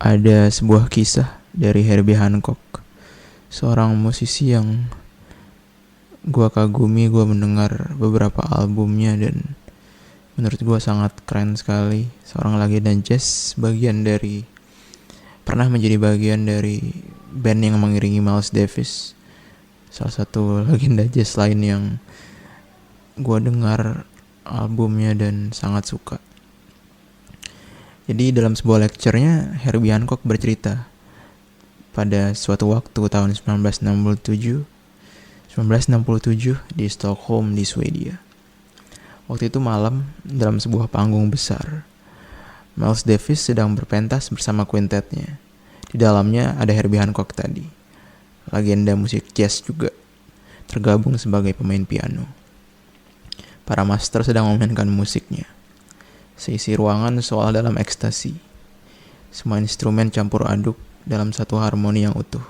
Ada sebuah kisah dari Herbie Hancock, seorang musisi yang gue kagumi. Gue mendengar beberapa albumnya dan menurut gue sangat keren sekali. Seorang legenda jazz, pernah menjadi bagian dari band yang mengiringi Miles Davis, salah satu legenda jazz lain yang gue dengar albumnya dan sangat suka. Jadi dalam sebuah lecture-nya, Herbie Hancock bercerita pada suatu waktu tahun 1967 di Stockholm di Swedia. Waktu itu malam, dalam sebuah panggung besar, Miles Davis sedang berpentas bersama quintetnya. Di dalamnya ada Herbie Hancock tadi, legenda musik jazz juga, tergabung sebagai pemain piano. Para master sedang memainkan musiknya. Seisi ruangan seolah dalam ekstasi. Semua instrumen campur aduk dalam satu harmoni yang utuh.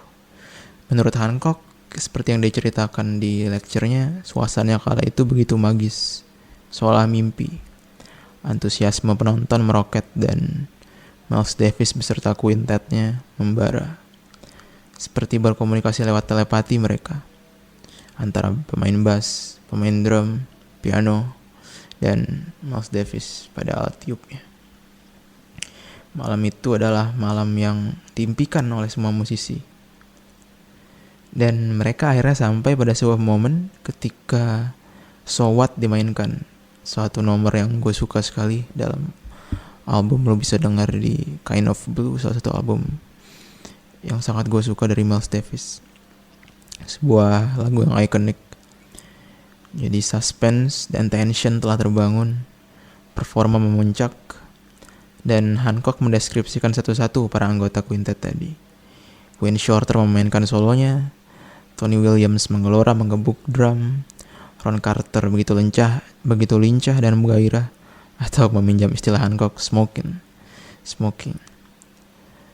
Menurut Hancock, seperti yang diceritakan di lecture-nya, suasananya kala itu begitu magis, seolah mimpi. Antusiasme penonton meroket dan Miles Davis beserta quintetnya membara. Seperti berkomunikasi lewat telepati mereka, antara pemain bass, pemain drum, piano, dan Miles Davis pada alat tiupnya. Malam itu adalah malam yang diimpikan oleh semua musisi. Dan mereka akhirnya sampai pada sebuah momen ketika So What dimainkan, suatu nomor yang gue suka sekali dalam album. Lo bisa dengar di Kind of Blue, salah satu album yang sangat gue suka dari Miles Davis. Sebuah lagu yang ikonik. Jadi suspense dan tension telah terbangun, performa memuncak, dan Hancock mendeskripsikan satu-satu para anggota quintet tadi. Wayne Shorter memainkan solonya, Tony Williams menggelora menggebuk drum, Ron Carter begitu lincah dan menggairah, atau meminjam istilah Hancock, smoking.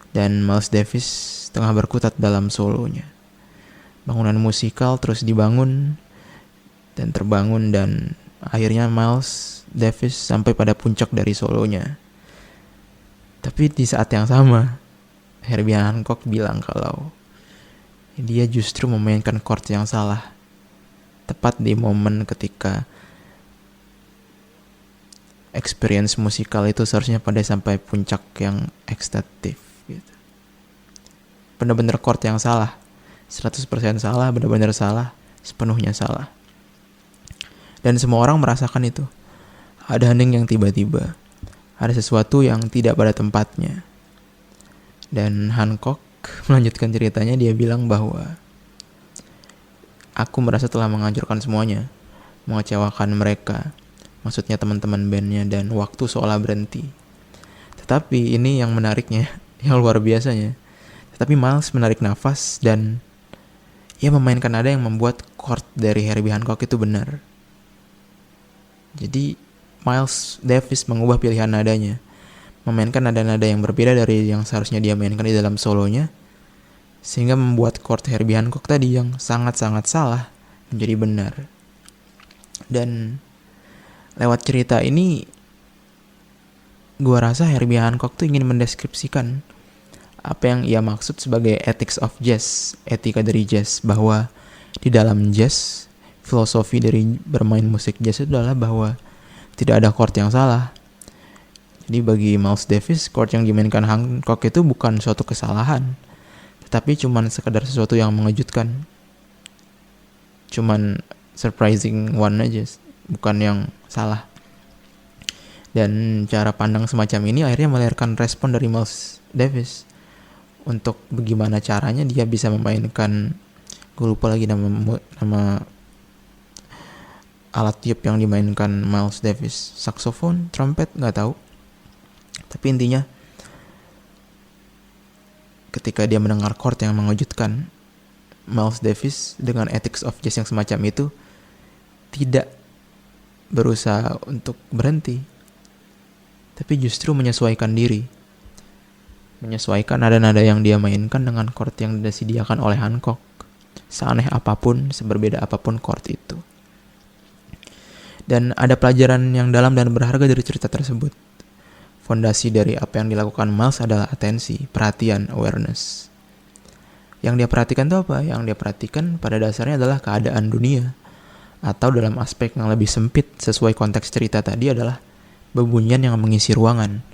Dan Miles Davis tengah berkutat dalam solonya. Bangunan musikal terus dibangun dan terbangun, dan akhirnya Miles Davis sampai pada puncak dari solonya. Tapi di saat yang sama, Herbie Hancock bilang kalau dia justru memainkan chord yang salah, tepat di momen ketika experience musikal itu seharusnya pada sampai puncak yang ekstatif gitu. Benar-benar chord yang salah, 100% salah, benar-benar salah, sepenuhnya salah. Dan semua orang merasakan itu. Ada hening yang tiba-tiba. Ada sesuatu yang tidak pada tempatnya. Dan Hancock melanjutkan ceritanya, dia bilang bahwa aku merasa telah menghancurkan semuanya, mengecewakan mereka, maksudnya teman-teman bandnya, dan waktu seolah berhenti. Tetapi ini yang menariknya, yang luar biasanya. Tetapi Miles menarik nafas dan ia memainkan nada yang membuat chord dari Herbie Hancock itu benar. Jadi Miles Davis mengubah pilihan nadanya, memainkan nada-nada yang berbeda dari yang seharusnya dia mainkan di dalam solonya, sehingga membuat chord Herbie Hancock tadi yang sangat-sangat salah menjadi benar. Dan lewat cerita ini, gua rasa Herbie Hancock tuh ingin mendeskripsikan apa yang ia maksud sebagai ethics of jazz, etika dari jazz, bahwa di dalam jazz, filosofi dari bermain musik jazz itu adalah bahwa tidak ada chord yang salah. Jadi bagi Miles Davis, chord yang dimainkan Hancock itu bukan suatu kesalahan, tetapi cuman sekedar sesuatu yang mengejutkan. Cuman surprising one aja, bukan yang salah. Dan cara pandang semacam ini akhirnya melahirkan respon dari Miles Davis untuk bagaimana caranya dia bisa memainkan, gue lupa lagi nama alat tiup yang dimainkan Miles Davis, saksofon, trompet, nggak tahu. Tapi intinya ketika dia mendengar chord yang mengejutkan, Miles Davis dengan ethics of jazz yang semacam itu tidak berusaha untuk berhenti, tapi justru menyesuaikan diri, menyesuaikan nada-nada yang dia mainkan dengan chord yang disediakan oleh Hancock, seaneh apapun, seberbeda apapun chord itu. Dan ada pelajaran yang dalam dan berharga dari cerita tersebut. Fondasi dari apa yang dilakukan Miles adalah atensi, perhatian, awareness. Yang dia perhatikan itu apa? Yang dia perhatikan pada dasarnya adalah keadaan dunia. Atau dalam aspek yang lebih sempit sesuai konteks cerita tadi adalah bebunyian yang mengisi ruangan.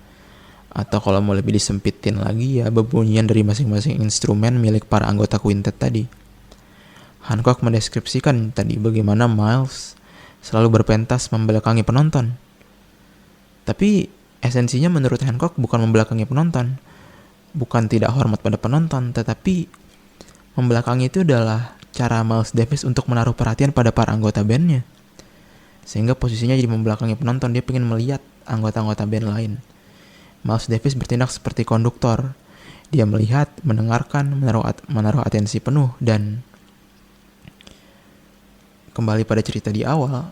Atau kalau mau lebih disempitin lagi ya bebunyian dari masing-masing instrumen milik para anggota quintet tadi. Hancock mendeskripsikan tadi bagaimana Miles selalu berpentas membelakangi penonton. Tapi esensinya menurut Hancock bukan membelakangi penonton, bukan tidak hormat pada penonton, tetapi membelakangi itu adalah cara Miles Davis untuk menaruh perhatian pada para anggota bandnya. Sehingga posisinya jadi membelakangi penonton, dia ingin melihat anggota-anggota band lain. Miles Davis bertindak seperti konduktor. Dia melihat, mendengarkan, menaruh atensi penuh, dan kembali pada cerita di awal,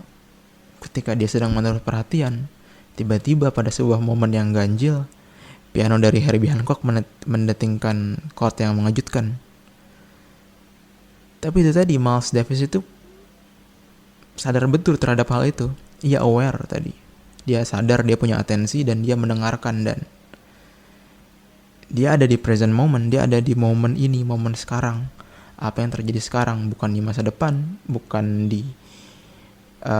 ketika dia sedang menaruh perhatian, tiba-tiba pada sebuah momen yang ganjil, piano dari Herbie Hancock mendetingkan chord yang mengejutkan. Tapi itu tadi, Miles Davis itu sadar betul terhadap hal itu. Ia aware tadi. Dia sadar, dia punya atensi, dan dia mendengarkan, dan dia ada di present moment, dia ada di momen ini, momen sekarang. Apa yang terjadi sekarang, bukan di masa depan, bukan di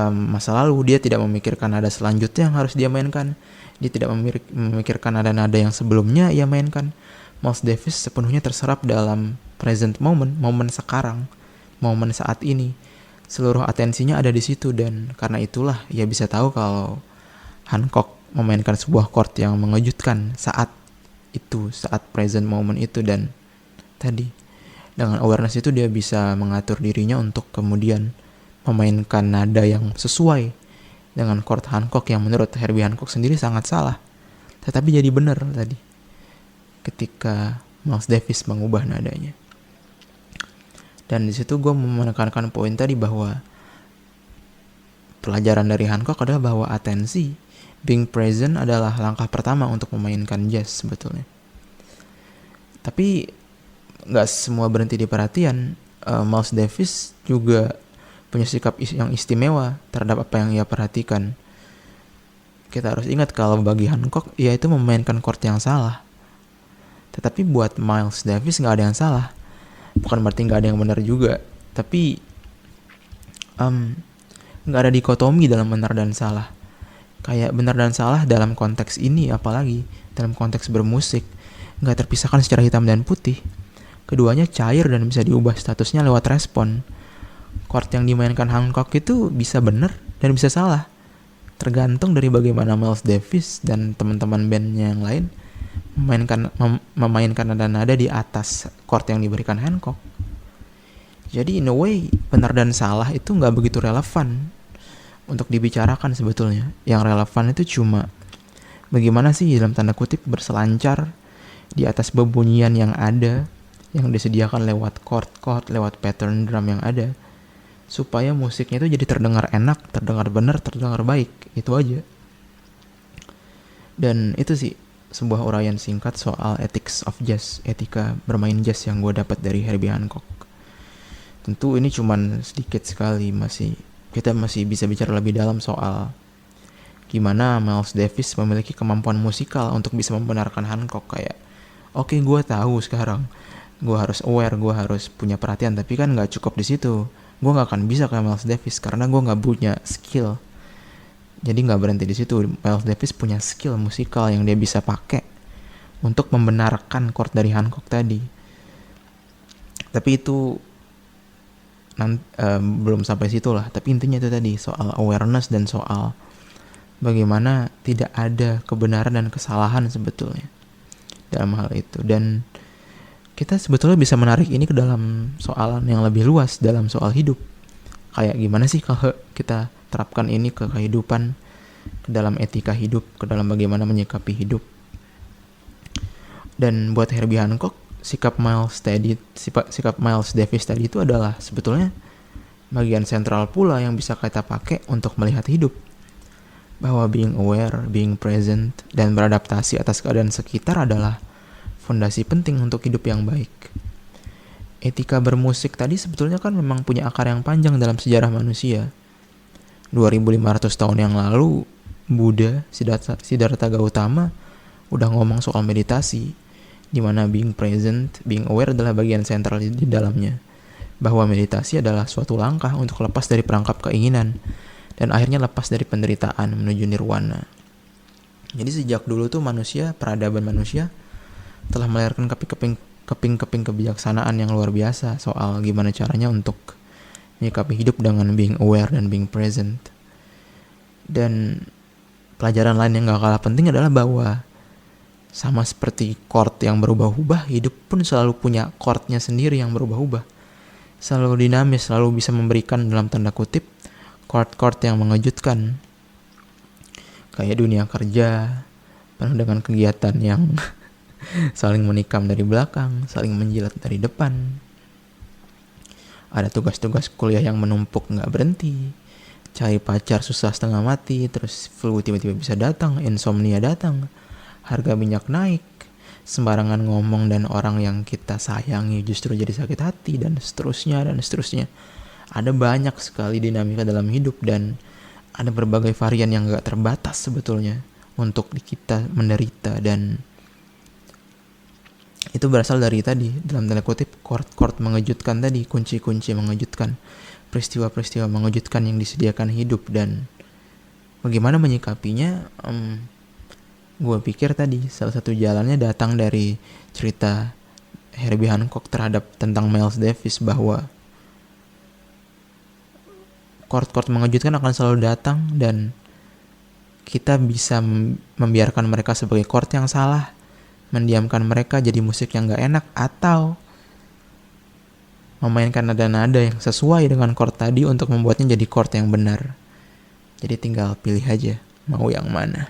masa lalu. Dia tidak memikirkan nada selanjutnya yang harus dia mainkan. Dia tidak memikirkan nada-nada yang sebelumnya ia mainkan. Miles Davis sepenuhnya terserap dalam present moment, momen sekarang, momen saat ini. Seluruh atensinya ada di situ, dan karena itulah ia bisa tahu kalau Hancock memainkan sebuah chord yang mengejutkan saat itu, saat present moment itu. Dan tadi dengan awareness itu dia bisa mengatur dirinya untuk kemudian memainkan nada yang sesuai dengan chord Hancock yang menurut Herbie Hancock sendiri sangat salah, tetapi jadi benar tadi ketika Miles Davis mengubah nadanya. Dan di situ gue menekankan poin tadi bahwa pelajaran dari Hancock adalah bahwa atensi, being present adalah langkah pertama untuk memainkan jazz sebetulnya. Tapi gak semua berhenti di perhatian. Miles Davis juga punya sikap yang istimewa terhadap apa yang ia perhatikan. Kita harus ingat kalau bagi Hancock, ia itu memainkan chord yang salah. Tetapi buat Miles Davis gak ada yang salah. Bukan berarti gak ada yang benar juga. Tapi gak ada dikotomi dalam benar dan salah. Kayak benar dan salah dalam konteks ini, apalagi dalam konteks bermusik, gak terpisahkan secara hitam dan putih. Keduanya cair dan bisa diubah statusnya lewat respon. Chord yang dimainkan Hancock itu bisa benar dan bisa salah, tergantung dari bagaimana Miles Davis dan teman-teman bandnya yang lain memainkan nada-nada di atas chord yang diberikan Hancock. Jadi in a way, benar dan salah itu gak begitu relevan untuk dibicarakan sebetulnya. Yang relevan itu cuma bagaimana sih dalam tanda kutip berselancar di atas bebunyian yang ada, yang disediakan lewat chord-chord, lewat pattern drum yang ada, supaya musiknya itu jadi terdengar enak, terdengar benar, terdengar baik. Itu aja. Dan itu sih sebuah uraian singkat soal ethics of jazz, etika bermain jazz yang gue dapat dari Herbie Hancock. Tentu ini cuman sedikit sekali, kita masih bisa bicara lebih dalam soal gimana Miles Davis memiliki kemampuan musikal untuk bisa membenarkan Hancock. Kayak oke, gue tahu sekarang gue harus aware, gue harus punya perhatian, tapi kan gak cukup di situ. Gue gak akan bisa kayak Miles Davis karena gue gak punya skill. Jadi gak berhenti di situ. Miles Davis punya skill musikal yang dia bisa pakai untuk membenarkan chord dari Hancock tadi. Tapi itu belum sampai situ lah. Tapi intinya itu tadi, soal awareness dan soal bagaimana tidak ada kebenaran dan kesalahan sebetulnya dalam hal itu. Dan kita sebetulnya bisa menarik ini ke dalam soalan yang lebih luas, dalam soal hidup. Kayak gimana sih kalau kita terapkan ini ke kehidupan, ke dalam etika hidup, ke dalam bagaimana menyikapi hidup. Dan buat Herbie Hancock, sikap Miles Davis tadi itu adalah sebetulnya bagian sentral pula yang bisa kita pakai untuk melihat hidup. Bahwa being aware, being present, dan beradaptasi atas keadaan sekitar adalah fondasi penting untuk hidup yang baik. Etika bermusik tadi sebetulnya kan memang punya akar yang panjang dalam sejarah manusia. 2500 tahun yang lalu, Buddha, Siddhartha Gautama udah ngomong soal meditasi, di mana being present, being aware adalah bagian sentral di dalamnya. Bahwa meditasi adalah suatu langkah untuk lepas dari perangkap keinginan dan akhirnya lepas dari penderitaan menuju nirwana. Jadi sejak dulu tuh peradaban manusia telah melahirkan keping-keping kebijaksanaan yang luar biasa soal gimana caranya untuk menyikapi hidup dengan being aware dan being present. Dan pelajaran lain yang gak kalah penting adalah bahwa sama seperti chord yang berubah-ubah, hidup pun selalu punya chordnya sendiri yang berubah-ubah. Selalu dinamis, selalu bisa memberikan dalam tanda kutip chord-chord yang mengejutkan. Kayak dunia kerja, penuh dengan kegiatan yang saling menikam dari belakang, saling menjilat dari depan. Ada tugas-tugas kuliah yang menumpuk gak berhenti. Cari pacar susah setengah mati, terus flu tiba-tiba bisa datang, insomnia datang, harga minyak naik, sembarangan ngomong dan orang yang kita sayangi justru jadi sakit hati, dan seterusnya dan seterusnya. Ada banyak sekali dinamika dalam hidup dan ada berbagai varian yang gak terbatas sebetulnya untuk kita menderita, dan itu berasal dari tadi dalam tanda kutip chord-chord mengejutkan tadi, kunci-kunci mengejutkan, peristiwa-peristiwa mengejutkan yang disediakan hidup. Dan bagaimana menyikapinya, gue pikir tadi salah satu jalannya datang dari cerita Herbie Hancock terhadap tentang Miles Davis, bahwa chord-chord mengejutkan akan selalu datang dan kita bisa membiarkan mereka sebagai chord yang salah, mendiamkan mereka jadi musik yang gak enak, atau memainkan nada-nada yang sesuai dengan chord tadi untuk membuatnya jadi chord yang benar. Jadi tinggal pilih aja mau yang mana.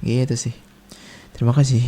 Gitu sih. Terima kasih.